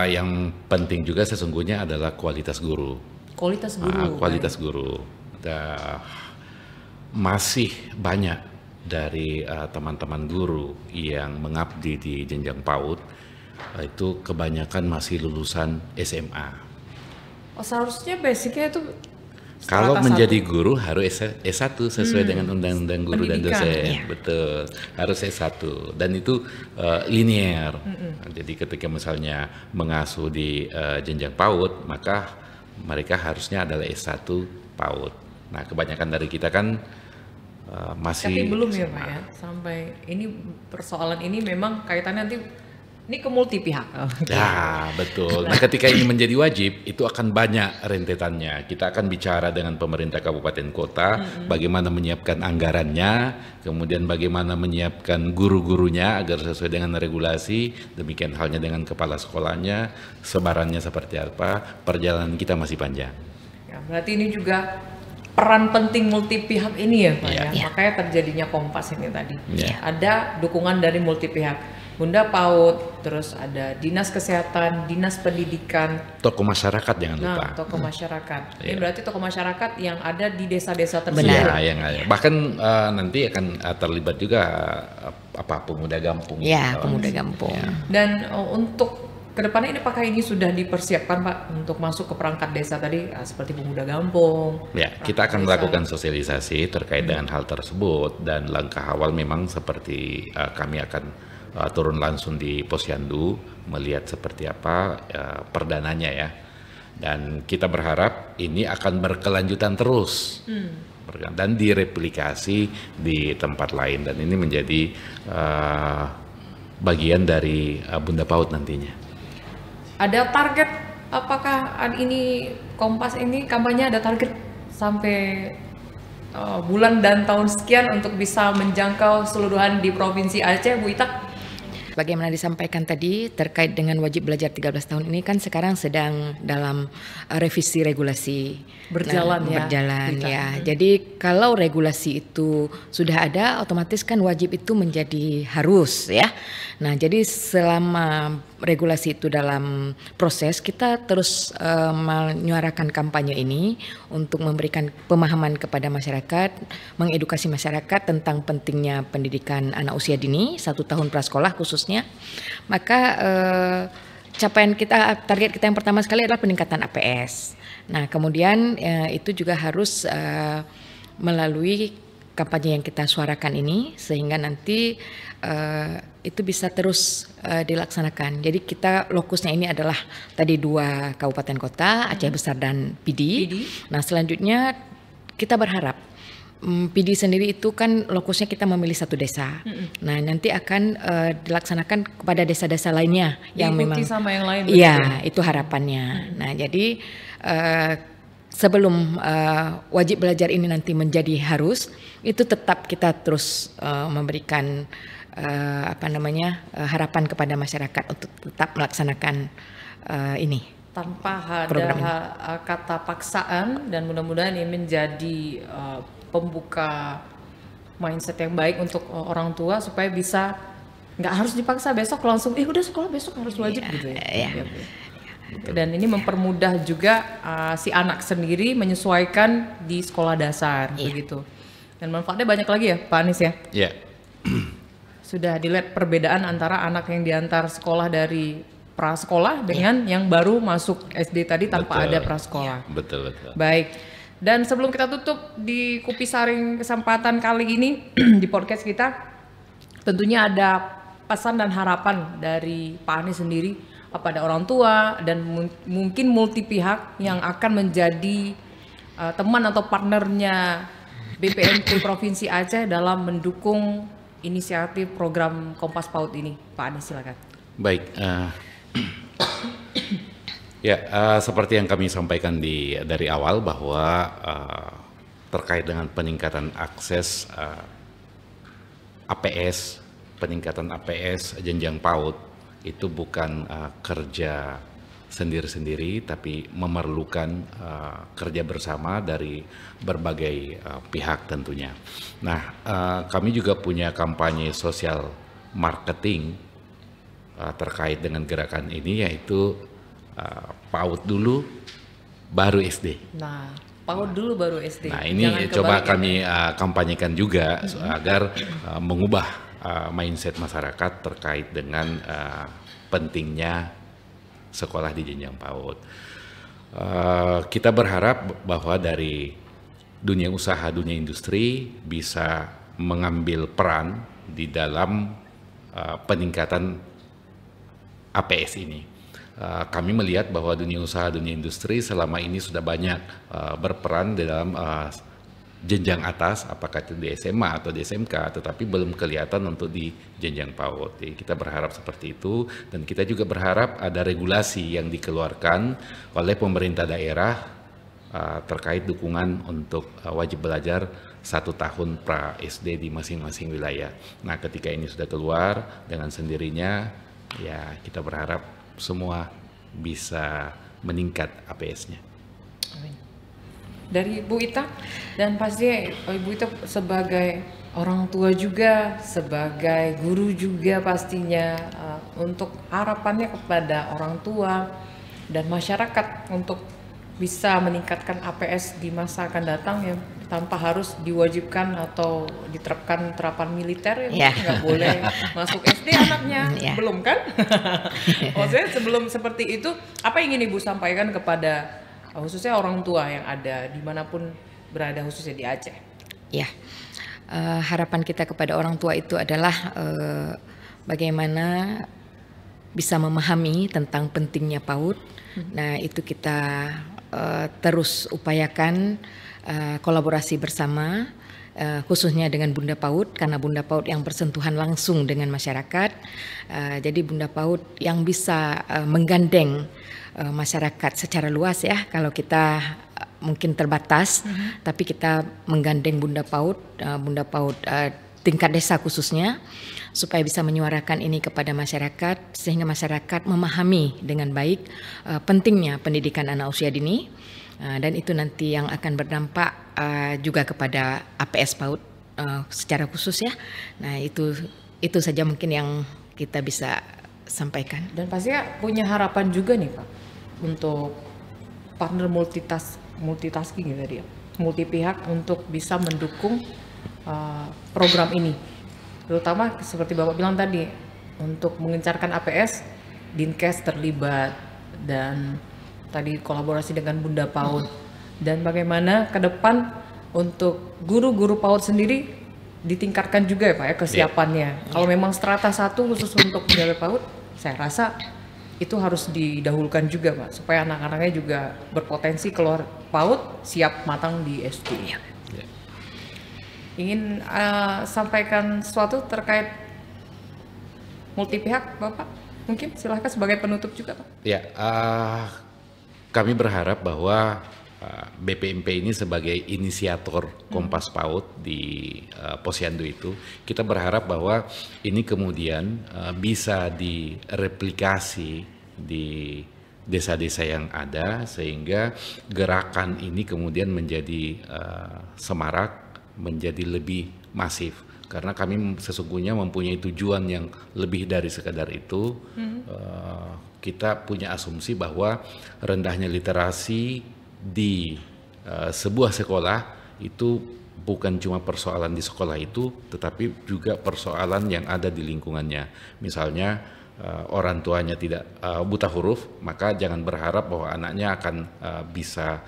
yang penting juga sesungguhnya adalah kualitas guru. Kualitas guru. Kualitas guru. Masih banyak dari teman-teman guru yang mengabdi di jenjang PAUD itu kebanyakan masih lulusan SMA. Oh, seharusnya basicnya itu Kalau strata menjadi 1. guru harus S1 sesuai dengan undang-undang guru dan Pendidikan, dosen. Betul, harus S1 dan itu linear. Jadi ketika misalnya mengasuh di jenjang PAUD, maka mereka harusnya adalah S1 PAUD. Nah, kebanyakan dari kita kan masih Tapi belum ya Pak ya, sampai ini persoalan ini memang kaitannya nanti ini ke multi pihak. Ya, betul. Nah, ketika ini menjadi wajib, itu akan banyak rentetannya. Kita akan bicara dengan pemerintah kabupaten kota, bagaimana menyiapkan anggarannya, kemudian bagaimana menyiapkan guru-gurunya agar sesuai dengan regulasi, demikian halnya dengan kepala sekolahnya, sebarannya seperti apa, perjalanan kita masih panjang. Ya, berarti ini juga peran penting multi pihak ini ya Pak Iya. ya. Makanya terjadinya Kompas ini tadi. Iya. Ada dukungan dari multi pihak. Bunda PAUD, terus ada Dinas Kesehatan, Dinas Pendidikan, Tokoh masyarakat jangan lupa. nah tokoh masyarakat. Ini Iya. berarti tokoh masyarakat yang ada di desa-desa tersebut. Benar. Ya, yang ada. Bahkan nanti akan terlibat juga pemuda kampung. Ya, pemuda kampung. Dan untuk kedepannya ini apakah ini sudah dipersiapkan Pak untuk masuk ke perangkat desa tadi seperti pemuda kampung? Ya, kita akan melakukan sosialisasi terkait dengan hal tersebut dan langkah awal memang seperti kami akan turun langsung di Posyandu melihat seperti apa perdananya ya. Dan kita berharap ini akan berkelanjutan terus dan direplikasi di tempat lain dan ini menjadi bagian dari Bunda PAUD nantinya. Ada target apakah ini Kompas ini kampanye ada target sampai bulan dan tahun sekian untuk bisa menjangkau seluruhan di Provinsi Aceh, Bu Ita? Bagaimana disampaikan tadi terkait dengan wajib belajar 13 tahun ini kan sekarang sedang dalam revisi regulasi. Berjalan ya, Berjalan Rita. ya. Jadi kalau regulasi itu sudah ada otomatis kan wajib itu menjadi harus ya. Nah, jadi selama regulasi itu dalam proses kita terus menyuarakan kampanye ini untuk memberikan pemahaman kepada masyarakat, mengedukasi masyarakat tentang pentingnya pendidikan anak usia dini 1 tahun prasekolah khususnya. Maka capaian kita, target kita yang pertama sekali adalah peningkatan APS. Nah, kemudian itu juga harus melalui kampanye yang kita suarakan ini sehingga nanti itu bisa terus dilaksanakan. Jadi kita lokusnya ini adalah tadi 2 kabupaten kota, Aceh Besar dan Pidi. Nah, selanjutnya kita berharap PD sendiri itu kan lokusnya kita memilih 1 desa. Nah, nanti akan dilaksanakan kepada desa-desa lainnya yang Diikuti memang sama yang lain. iya, itu harapannya. Nah, jadi sebelum wajib belajar ini nanti menjadi harus, itu tetap kita terus memberikan harapan kepada masyarakat untuk tetap melaksanakan ini. Tanpa Program ini. ada kata paksaan, dan mudah-mudahan ini menjadi pembuka mindset yang baik untuk orang tua supaya bisa nggak harus dipaksa besok langsung udah sekolah besok harus wajib gitu ya. Iya. Dan ini mempermudah juga si anak sendiri menyesuaikan di sekolah dasar begitu. Dan manfaatnya banyak lagi ya Pak Anies ya. Ya, Sudah dilihat perbedaan antara anak yang diantar sekolah dari prasekolah dengan yang baru masuk SD tadi tanpa Betul. ada prasekolah. betul. Baik. Dan sebelum kita tutup di Kupisaring kesempatan kali ini di podcast kita, tentunya ada pesan dan harapan dari Pak Anies sendiri kepada orang tua dan mungkin multi pihak yang akan menjadi teman atau partnernya BPNP Provinsi Aceh dalam mendukung inisiatif program Kompas PAUD ini. Pak Anies silakan. Baik, seperti yang kami sampaikan dari awal bahwa terkait dengan peningkatan akses APS, peningkatan APS jenjang PAUD itu bukan kerja sendiri-sendiri, tapi memerlukan kerja bersama dari berbagai pihak tentunya. Nah, kami juga punya kampanye sosial marketing terkait dengan gerakan ini, yaitu PAUD dulu baru SD. Nah, PAUD dulu baru SD. Nah, ini Jangan coba kebalik kami kampanyekan juga agar mengubah mindset masyarakat terkait dengan pentingnya sekolah di jenjang PAUD. Kita berharap bahwa dari dunia usaha, dunia industri bisa mengambil peran di dalam peningkatan APS ini. Kami melihat bahwa dunia usaha, dunia industri selama ini sudah banyak berperan dalam jenjang atas, apakah itu di SMA atau di SMK, tetapi belum kelihatan untuk di jenjang PAUD. Jadi kita berharap seperti itu, dan kita juga berharap ada regulasi yang dikeluarkan oleh pemerintah daerah terkait dukungan untuk wajib belajar 1 tahun pra SD di masing-masing wilayah. Nah, ketika ini sudah keluar dengan sendirinya, ya kita berharap semua bisa meningkat APS-nya. Amin. Dari Bu Ita, dan pasti Ibu Ita sebagai orang tua juga, sebagai guru juga pastinya, untuk harapannya kepada orang tua dan masyarakat untuk bisa meningkatkan APS di masa akan datang ya, tanpa harus diwajibkan atau diterapkan terapan militer ya, nggak boleh masuk SD anaknya, belum kan? Maksudnya sebelum seperti itu, apa yang ingin Ibu sampaikan kepada khususnya orang tua yang ada dimanapun berada, khususnya di Aceh? Ya, harapan kita kepada orang tua itu adalah bagaimana bisa memahami tentang pentingnya PAUD. Nah, itu kita terus upayakan kolaborasi bersama, khususnya dengan Bunda PAUD, karena Bunda PAUD yang bersentuhan langsung dengan masyarakat. Jadi Bunda PAUD yang bisa menggandeng masyarakat secara luas ya. Kalau kita mungkin terbatas, tapi kita menggandeng Bunda PAUD tingkat desa khususnya, supaya bisa menyuarakan ini kepada masyarakat, sehingga masyarakat memahami dengan baik pentingnya pendidikan anak usia dini, dan itu nanti yang akan berdampak juga kepada APS PAUD secara khusus ya. Nah, itu saja mungkin yang kita bisa sampaikan. Dan pastinya punya harapan juga nih Pak untuk partner multitasking ya tadi ya, multi pihak untuk bisa mendukung program ini, terutama seperti Bapak bilang tadi, untuk mengencarkan APS, Dinkes terlibat, dan tadi kolaborasi dengan Bunda PAUD, dan bagaimana ke depan untuk guru-guru PAUD sendiri ditingkatkan juga ya Pak ya kesiapannya. Kalau memang strata 1 khusus untuk penjaga PAUD, saya rasa itu harus didahulukan juga Pak, supaya anak-anaknya juga berpotensi keluar PAUD siap matang di SD. Ingin sampaikan sesuatu terkait multi pihak Bapak? Mungkin silahkan sebagai penutup juga Pak. Ya, kami berharap bahwa BPMP ini sebagai inisiator Kompas PAUD di Posyandu itu, kita berharap bahwa ini kemudian bisa direplikasi di desa-desa yang ada, sehingga gerakan ini kemudian menjadi semarak, menjadi lebih masif. Karena kami sesungguhnya mempunyai tujuan yang lebih dari sekadar itu. Kita punya asumsi bahwa rendahnya literasi di sebuah sekolah itu bukan cuma persoalan di sekolah itu, tetapi juga persoalan yang ada di lingkungannya. Misalnya orang tuanya tidak buta huruf, maka jangan berharap bahwa anaknya akan bisa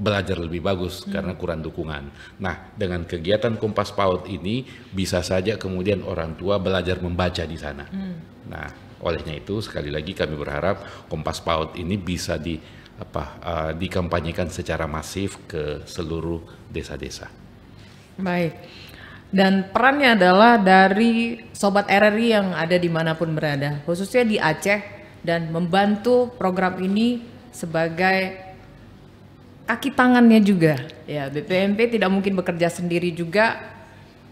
belajar lebih bagus karena kurang dukungan. Nah, dengan kegiatan Kompas PAUD ini bisa saja kemudian orang tua belajar membaca di sana. Nah, olehnya itu sekali lagi kami berharap Kompas PAUD ini bisa dikampanyekan secara masif ke seluruh desa-desa. Baik. Dan perannya adalah dari Sobat RRI yang ada dimanapun berada, khususnya di Aceh, dan membantu program ini sebagai kaki tangannya juga. Ya, BPMP tidak mungkin bekerja sendiri juga,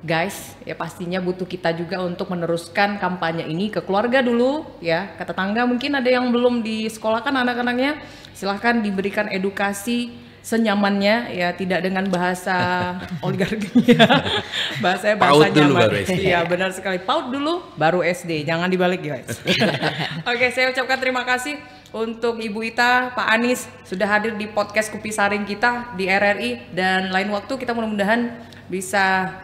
guys. Ya pastinya butuh kita juga untuk meneruskan kampanye ini ke keluarga dulu, ya, ke tetangga. Mungkin ada yang belum disekolahkan anak-anaknya, silahkan diberikan edukasi senyamannya, ya, tidak dengan bahasa oligarkinya, bahasa dulu nyaman. baru SD. Iya, benar sekali. PAUD dulu baru SD, jangan dibalik, guys. Oke, saya ucapkan terima kasih untuk Ibu Ita, Pak Anis sudah hadir di podcast Kupi Saring kita di RRI, dan lain waktu kita mudah-mudahan bisa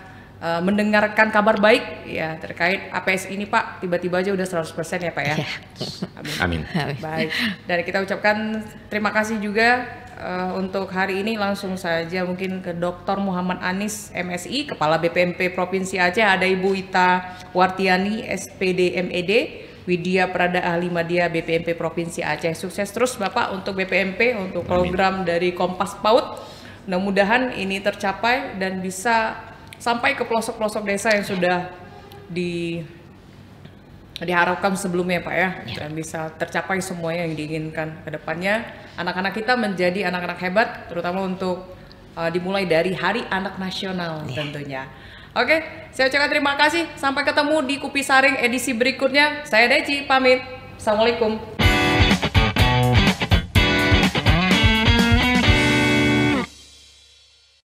mendengarkan kabar baik ya terkait APS ini, Pak. Tiba-tiba aja udah 100% ya, Pak ya. Amin. Baik. Dan kita ucapkan terima kasih juga untuk hari ini. Langsung saja mungkin ke Dr. Muhammad Anis MSI, Kepala BPMP Provinsi Aceh. Ada Ibu Ita Wartiani SPD MED, Widya Prada Ahli Madya BPMP Provinsi Aceh. Sukses terus Bapak untuk BPMP, untuk program dari Kompas PAUD. Mudah-mudahan ini tercapai dan bisa sampai ke pelosok-pelosok desa yang sudah diharapkan sebelumnya, Pak ya, dan bisa tercapai semua yang diinginkan ke depannya. Anak-anak kita menjadi anak-anak hebat, terutama untuk dimulai dari Hari Anak Nasional tentunya. Oke, saya ucapkan terima kasih. Sampai ketemu di Kupi Saring edisi berikutnya. Saya Deci pamit. Assalamualaikum.